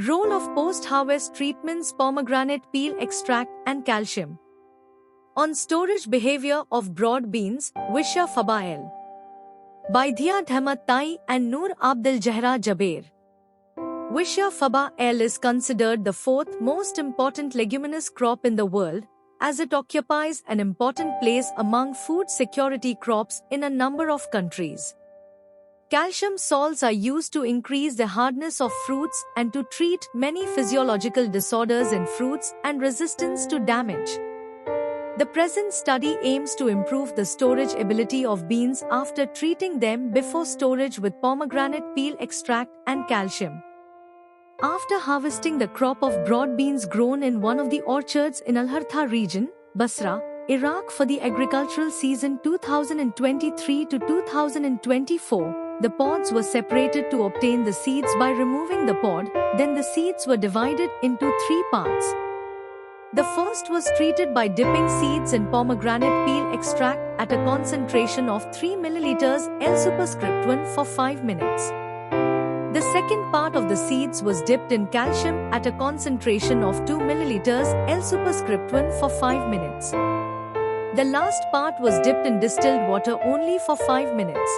Role of post-harvest treatments: pomegranate peel extract and calcium. On storage behavior of broad beans, Wisha Fabael. By Dhia Dhahmat Tai and Noor Abdul Jahra Jaber. Wisha Fabael is considered the fourth most important leguminous crop in the world, as it occupies an important place among food security crops in a number of countries. Calcium salts are used to increase the hardness of fruits and to treat many physiological disorders in fruits and resistance to damage. The present study aims to improve the storage ability of beans after treating them before storage with pomegranate peel extract and calcium. After harvesting the crop of broad beans grown in one of the orchards in Al-Hartha region, Basra, Iraq for the agricultural season 2023 to 2024, the pods were separated to obtain the seeds by removing the pod, then the seeds were divided into 3 parts. The first was treated by dipping seeds in pomegranate peel extract at a concentration of 3 ml L superscript 1 for 5 minutes. The second part of the seeds was dipped in calcium at a concentration of 2 ml L superscript 1 for 5 minutes. The last part was dipped in distilled water only for 5 minutes.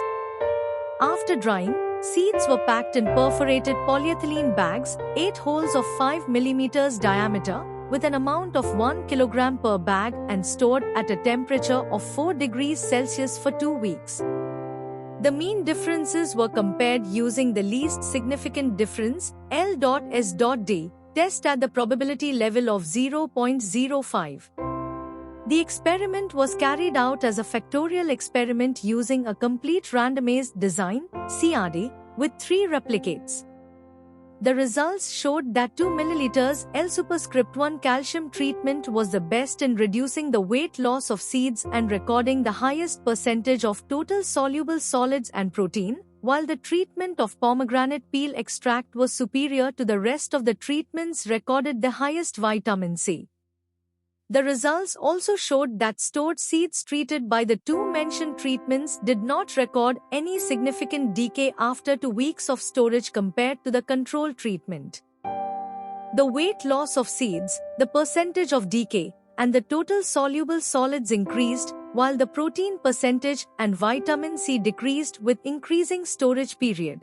After drying, seeds were packed in perforated polyethylene bags, 8 holes of 5 mm diameter, with an amount of 1 kg per bag and stored at a temperature of 4 degrees Celsius for 2 weeks. The mean differences were compared using the least significant difference, L.S.D, test at the probability level of 0.05. The experiment was carried out as a factorial experiment using a complete randomized design, CRD, with 3 replicates. The results showed that 2 ml L superscript 1 calcium treatment was the best in reducing the weight loss of seeds and recording the highest percentage of total soluble solids and protein, while the treatment of pomegranate peel extract was superior to the rest of the treatments recorded the highest vitamin C. The results also showed that stored seeds treated by the 2 mentioned treatments did not record any significant decay after 2 weeks of storage compared to the control treatment. The weight loss of seeds, the percentage of decay, and the total soluble solids increased, while the protein percentage and vitamin C decreased with increasing storage period.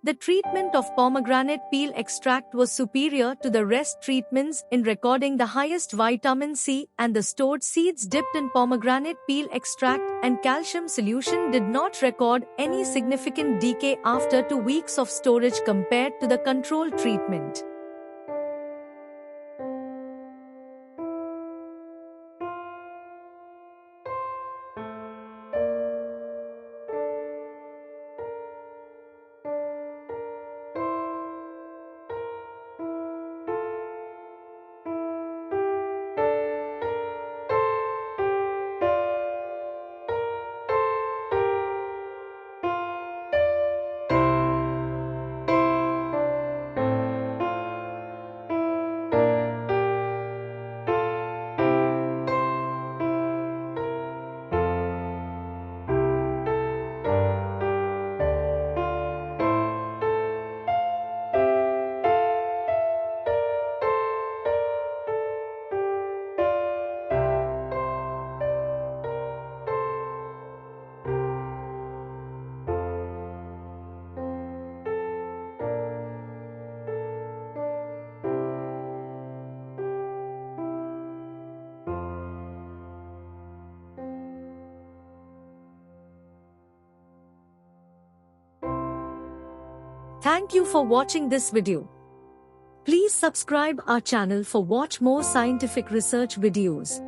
The treatment of pomegranate peel extract was superior to the rest treatments in recording the highest vitamin C, and the stored seeds dipped in pomegranate peel extract and calcium solution did not record any significant decay after 2 weeks of storage compared to the control treatment. Thank you for watching this video. Please subscribe our channel for watch more scientific research videos.